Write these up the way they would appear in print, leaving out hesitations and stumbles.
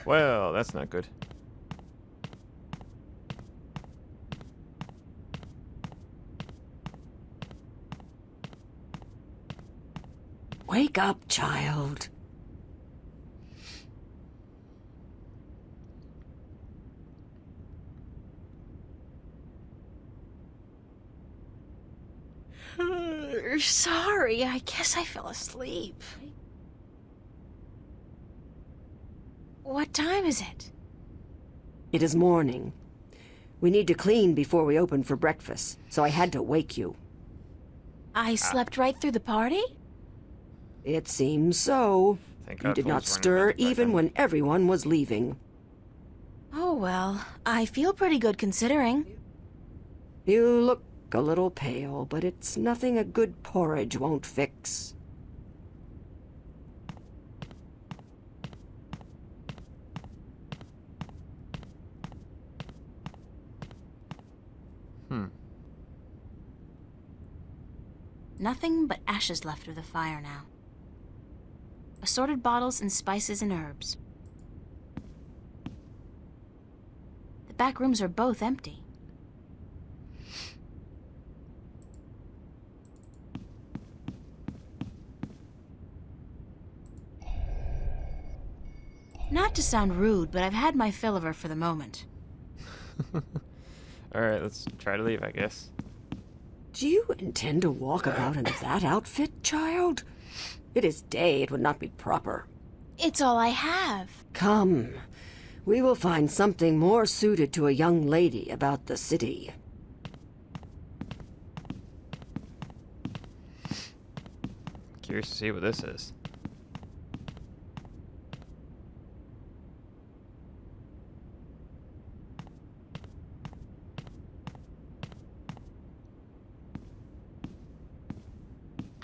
Well, that's not good. Wake up, child. Sorry, I guess I fell asleep. What time is it? It is morning. We need to clean before we open for breakfast, so I had to wake you. I slept right through the party? It seems so. Thank You God did not phones weren't stir invented back even then. when everyone was leaving. Oh well, I feel pretty good considering. You look a little pale, but it's nothing a good porridge won't fix. Nothing but ashes left of the fire now. Assorted bottles and spices and herbs. The back rooms are both empty. Not to sound rude, but I've had my fill of her for the moment. Alright, let's try to leave, I guess. Do you intend to walk about in that outfit, child? It is day, it would not be proper. It's all I have. Come, we will find something more suited to a young lady about the city. Curious to see what this is.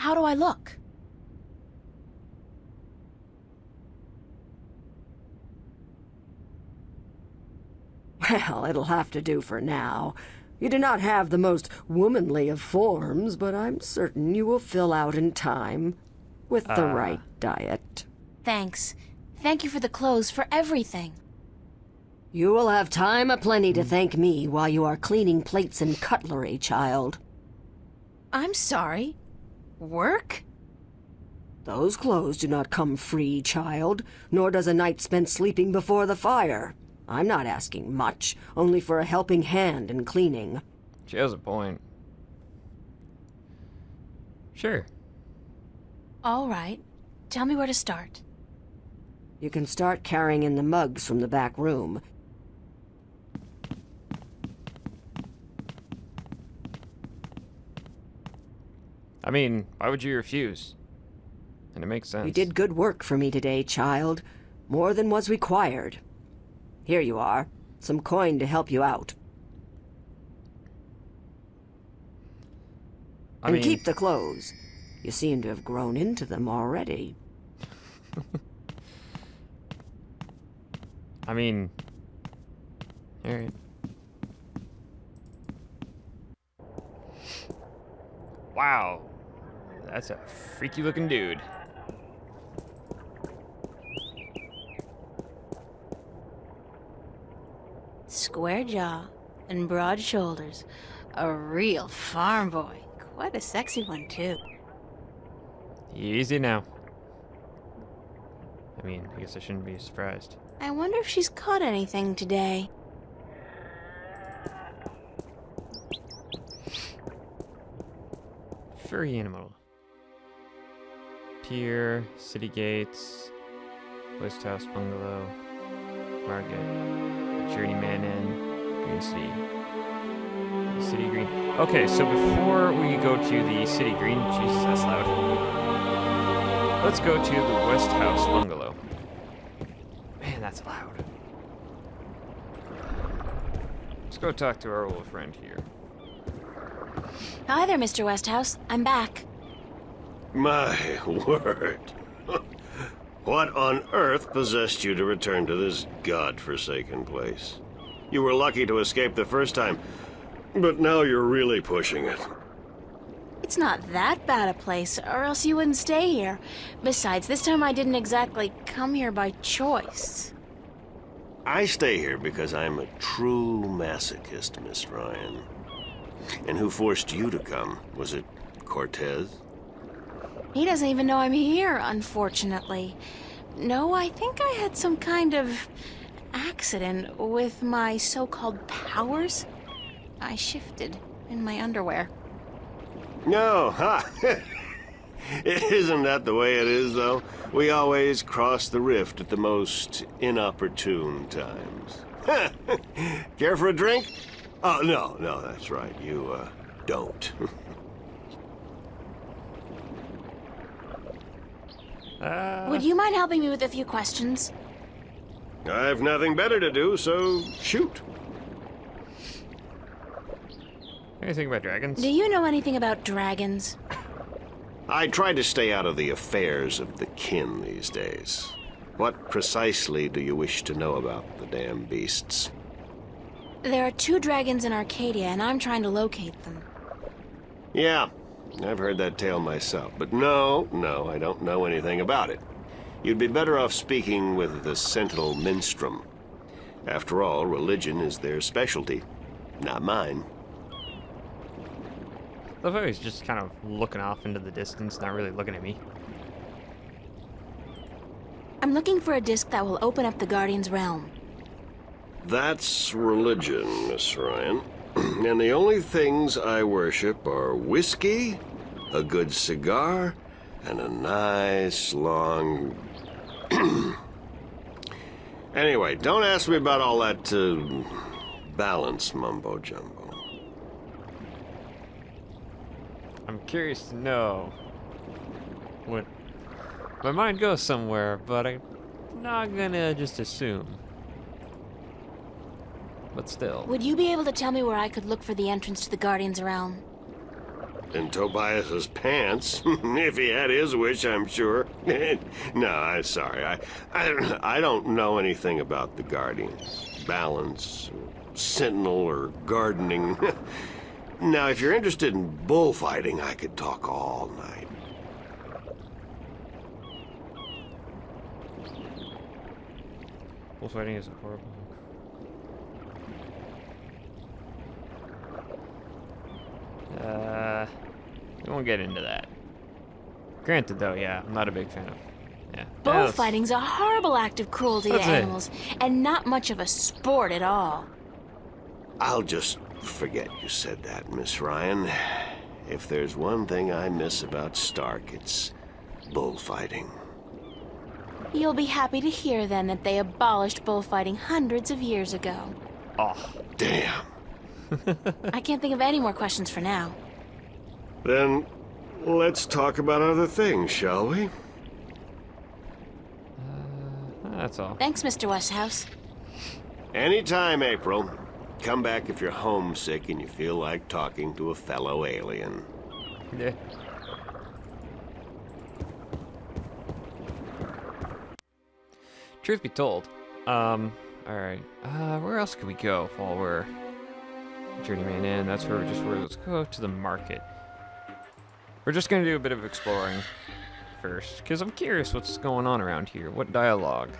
How do I look? Well, it'll have to do for now. You do not have the most womanly of forms, but I'm certain you will fill out in time with the right diet. Thanks. Thank you for the clothes, for everything. You will have time aplenty to thank me while you are cleaning plates and cutlery, child. I'm sorry. Work? Those clothes do not come free, child, nor does a night spent sleeping before the fire. I'm not asking much, only for a helping hand in cleaning. She has a point. Sure. All right. Tell me where to start. You can start carrying in the mugs from the back room. I mean, why would you refuse? And it makes sense. You did good work for me today, child. More than was required. Here you are. Some coin to help you out. I And mean, keep the clothes. You seem to have grown into them already. I mean, alright. Wow. That's a freaky looking dude. Square jaw and broad shoulders. A real farm boy. Quite a sexy one, too. Easy now. I mean, I guess I shouldn't be surprised. I wonder if she's caught anything today. Furry animal. Pier, city gates, West House bungalow, market, journeyman inn, green city. City green. Okay, so before we go to the city green, Jesus, that's loud. Let's go to the West House bungalow. Man, that's loud. Let's go talk to our old friend here. Hi there, Mr. Westhouse. I'm back. My word. What on earth possessed you to return to this godforsaken place? You were lucky to escape the first time, but now you're really pushing it. It's not that bad a place, or else you wouldn't stay here. Besides, this time I didn't exactly come here by choice. I stay here because I'm a true masochist, Miss Ryan. And who forced you to come? Was it Cortez? He doesn't even know I'm here, unfortunately. No, I think I had some kind of accident with my so-called powers. I shifted in my underwear. No, ha! Isn't that the way it is, though? We always cross the rift at the most inopportune times. Care for a drink? Oh, no, that's right. You, don't. Would you mind helping me with a few questions? I've nothing better to do, so shoot. Anything about dragons? Do you know anything about dragons? I try to stay out of the affairs of the kin these days. What precisely do you wish to know about the damn beasts? There are 2 dragons in Arcadia, and I'm trying to locate them. Yeah, I've heard that tale myself, but no, I don't know anything about it. You'd be better off speaking with the Sentinel Minstrom. After all, religion is their specialty, not mine. I love how he's just kind of looking off into the distance, not really looking at me. I'm looking for a disc that will open up the Guardian's realm. That's religion, Miss Ryan. And the only things I worship are whiskey, a good cigar, and a nice long... Anyway, don't ask me about all that balance mumbo-jumbo. I'm curious to know what... My mind goes somewhere, but I'm not gonna just assume. But still. Would you be able to tell me where I could look for the entrance to the Guardian's realm? In Tobias's pants, if he had his wish, I'm sure. No, I'm sorry. I don't know anything about the Guardians. Balance, Sentinel, or gardening. Now, if you're interested in bullfighting, I could talk all night. Bullfighting is horrible. We won't get into that. Granted, though, yeah, I'm not a big fan of. Yeah. Bullfighting's a horrible act of cruelty to animals, and not much of a sport at all. I'll just forget you said that, Miss Ryan. If there's one thing I miss about Stark, it's bullfighting. You'll be happy to hear, then, that they abolished bullfighting hundreds of years ago. Oh, damn. I can't think of any more questions for now. Then, let's talk about other things, shall we? that's all. Thanks, Mr. Westhouse. Anytime, April. Come back if you're homesick and you feel like talking to a fellow alien. Yeah. Truth be told, alright, where else could we go while we're Journeyman Inn? That's where let's go to the market. We're just gonna do a bit of exploring first, because I'm curious what's going on around here, what dialogue.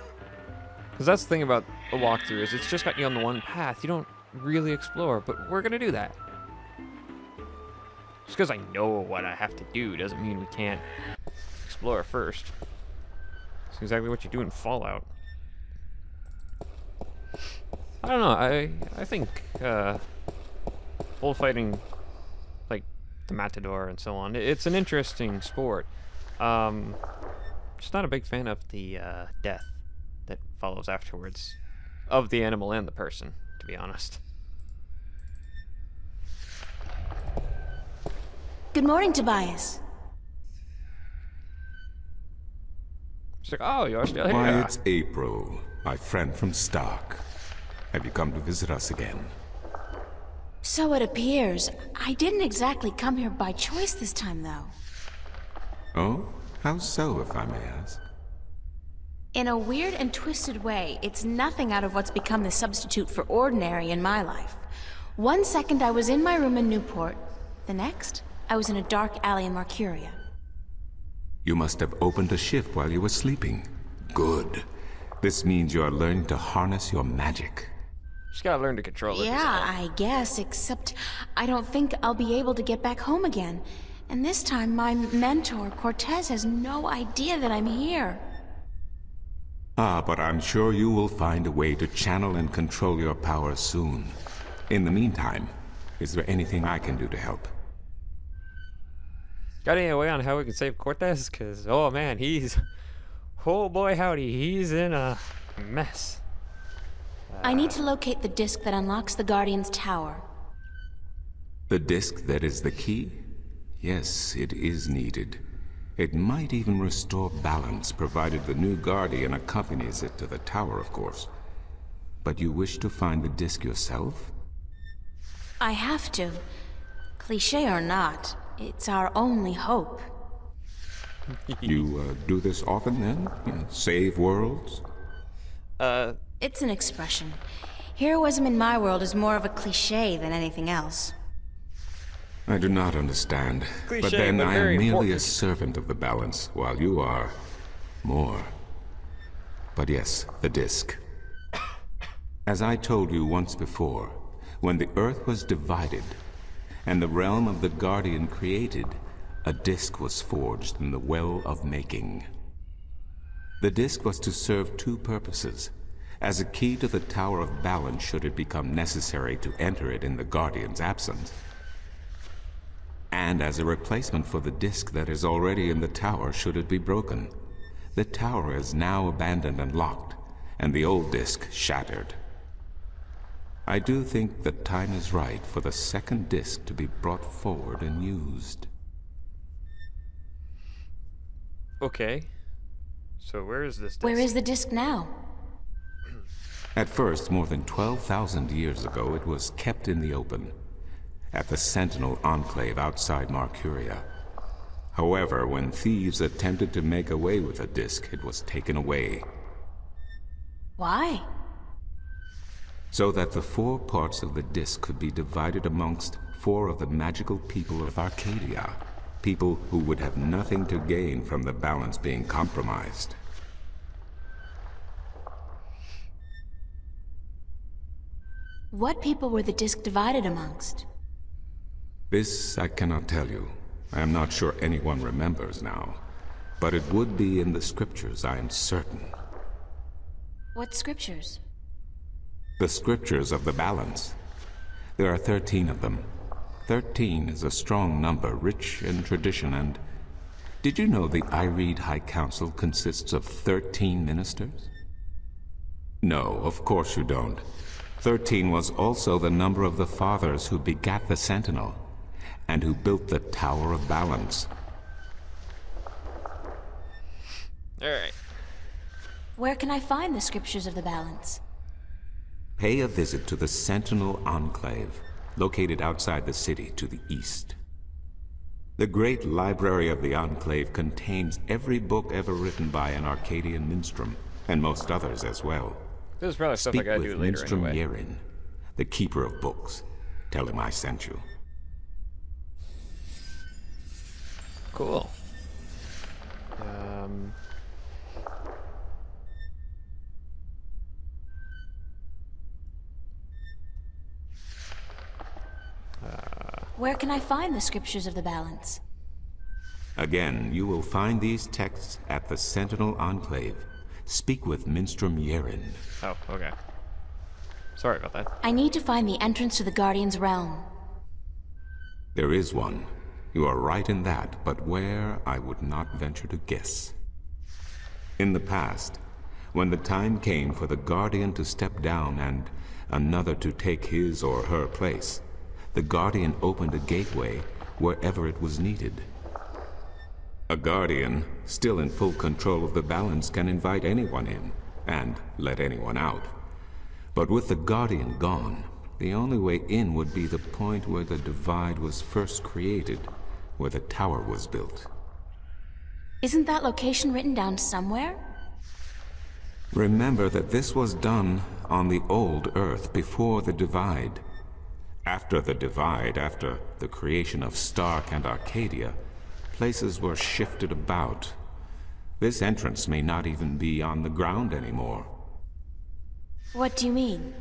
Because that's the thing about a walkthrough, is it's just got you on the one path, you don't really explore, but we're gonna do that. Just because I know what I have to do doesn't mean we can't explore first. It's exactly what you do in Fallout. I don't know, I think bullfighting, like the Matador and so on, it's an interesting sport. Just not a big fan of the death that follows afterwards of the animal and the person, to be honest. Good morning, Tobias. She's like, oh, you're still here. Why, it's April, my friend from Stark. Have you come to visit us again? So it appears. I didn't exactly come here by choice this time, though. Oh? How so, if I may ask? In a weird and twisted way, it's nothing out of what's become the substitute for ordinary in my life. One second I was in my room in Newport. The next, I was in a dark alley in Marcuria. You must have opened a shift while you were sleeping. Good. This means you are learning to harness your magic. Just gotta learn to control it. Yeah, I guess, except I don't think I'll be able to get back home again. And this time, my mentor, Cortez, has no idea that I'm here. But I'm sure you will find a way to channel and control your power soon. In the meantime, is there anything I can do to help? Got any way on how we can save Cortez? Because, oh man, oh boy howdy, he's in a mess. I need to locate the disc that unlocks the Guardian's tower. The disc that is the key? Yes, it is needed. It might even restore balance, provided the new Guardian accompanies it to the tower, of course. But you wish to find the disc yourself? I have to. Cliché or not, it's our only hope. You do this often, then? You know, save worlds? It's an expression. Heroism in my world is more of a cliché than anything else. I do not understand. Cliché, but then but I very am merely important. a servant of the balance, while you are more. But yes, the disc. As I told you once before, when the Earth was divided, and the realm of the Guardian created, a disc was forged in the Well of Making. The disc was to serve two purposes: as a key to the Tower of Balance should it become necessary to enter it in the Guardian's absence, and as a replacement for the disc that is already in the tower should it be broken. The tower is now abandoned and locked, and the old disc shattered. I do think the time is right for the second disc to be brought forward and used. Okay. So where is this disc? Where is the disc now? At first, more than 12,000 years ago, it was kept in the open, at the Sentinel Enclave outside Marcuria. However, when thieves attempted to make away with the disc, it was taken away, Why? so that the 4 parts of the disc could be divided amongst 4 of the magical people of Arcadia, people who would have nothing to gain from the balance being compromised. What people were the disc divided amongst? This I cannot tell you. I am not sure anyone remembers now. But it would be in the scriptures, I am certain. What scriptures? The scriptures of the balance. There are 13 of them. 13 is a strong number, rich in tradition, and... Did you know the Ireed High Council consists of 13 ministers? No, of course you don't. 13 was also the number of the fathers who begat the Sentinel, and who built the Tower of Balance. Alright. Where can I find the scriptures of the balance? Pay a visit to the Sentinel Enclave, located outside the city to the east. The great library of the Enclave contains every book ever written by an Arcadian minstrel, and most others as well. This is probably stuff I Speak gotta with do later Minstrom anyway. Yerin, the keeper of books. Tell him I sent you. Cool. Where can I find the scriptures of the balance? Again, you will find these texts at the Sentinel Enclave. Speak with Minstrom Yerin. Oh, okay. Sorry about that. I need to find the entrance to the Guardian's realm. There is one. You are right in that, but where, I would not venture to guess. In the past, when the time came for the Guardian to step down and another to take his or her place, the Guardian opened a gateway wherever it was needed. A Guardian, still in full control of the balance, can invite anyone in, and let anyone out. But with the Guardian gone, the only way in would be the point where the divide was first created, where the tower was built. Isn't that location written down somewhere? Remember that this was done on the old Earth before the divide. After the divide, after the creation of Stark and Arcadia, places were shifted about. This entrance may not even be on the ground anymore. What do you mean?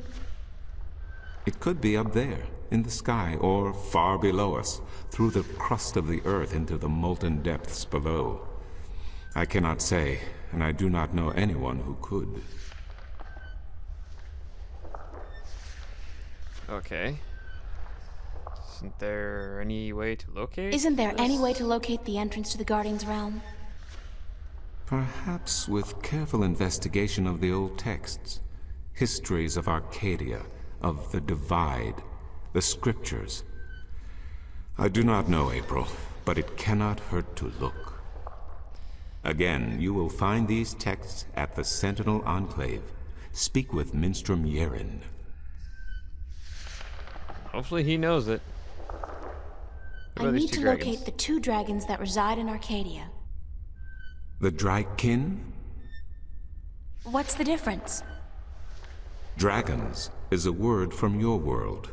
It could be up there, in the sky, or far below us, through the crust of the earth into the molten depths below. I cannot say, and I do not know anyone who could. Okay. Isn't there any way to locate Isn't there this? any way to locate the entrance to the Guardian's realm? Perhaps with careful investigation of the old texts, histories of Arcadia, of the Divide, the scriptures. I do not know, April, but it cannot hurt to look. Again, you will find these texts at the Sentinel Enclave. Speak with Minstrom Yeren. Hopefully he knows it. What I about these need two to dragons? locate the 2 dragons that reside in Arcadia. The Drykin? What's the difference? Dragons is a word from your world.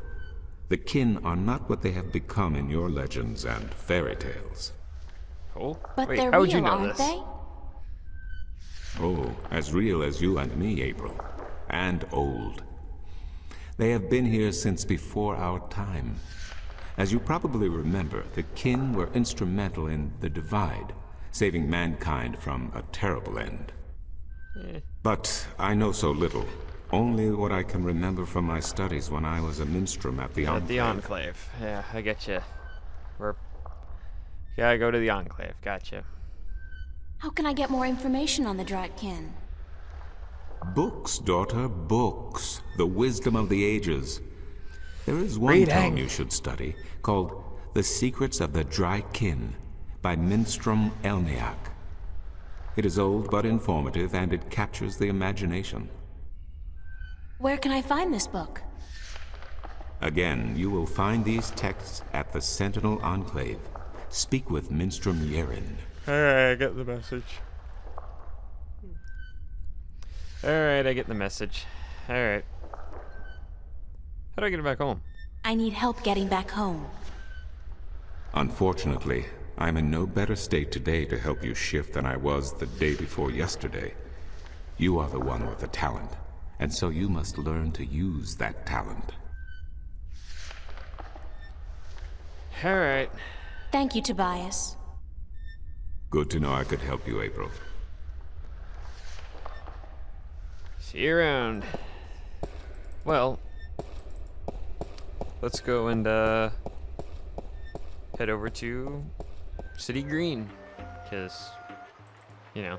The kin are not what they have become in your legends and fairy tales. Oh, But wait, they're how real, would you know aren't this? they? Oh, as real as you and me, April. And old. They have been here since before our time. As you probably remember, the kin were instrumental in the Divide, saving mankind from a terrible end. But I know so little. Only what I can remember from my studies when I was a minstrom at the At the Enclave. Enclave. Yeah, I get you. Gotta go to the Enclave. Gotcha. How can I get more information on the Drakkin? Books, daughter, books. The wisdom of the ages. There is one Reading. tome you should study, called The Secrets of the Drykin, by Minstrom Elniak. It is old but informative, and it captures the imagination. Where can I find this book? Again, you will find these texts at the Sentinel Enclave. Speak with Minstrom Yeren. Alright, I get the message. Alright, I get the message. Alright. How do I get back home? I need help getting back home. Unfortunately, I'm in no better state today to help you shift than I was the day before yesterday. You are the one with the talent, and so you must learn to use that talent. Alright. Thank you, Tobias. Good to know I could help you, April. See you around. Well, let's go and head over to City Green, because, you know,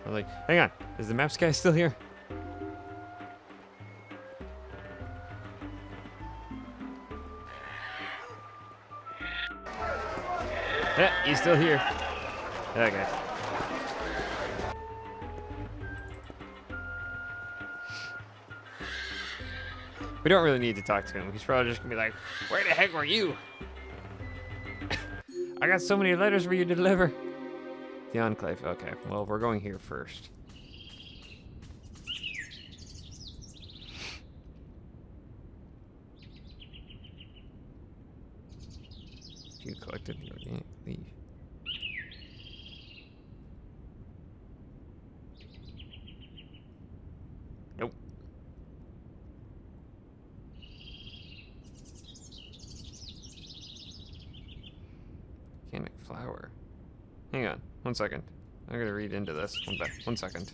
I'm like, hang on, is the maps guy still here? Yeah, he's still here. Okay. We don't really need to talk to him. He's probably just gonna be like, where the heck were you? I got so many letters for you to deliver. The Enclave. Okay, well, we're going here first. You collected the organic leaf. Nope. Organic flower. Hang on, 1 second. I'm gonna read into this. One second.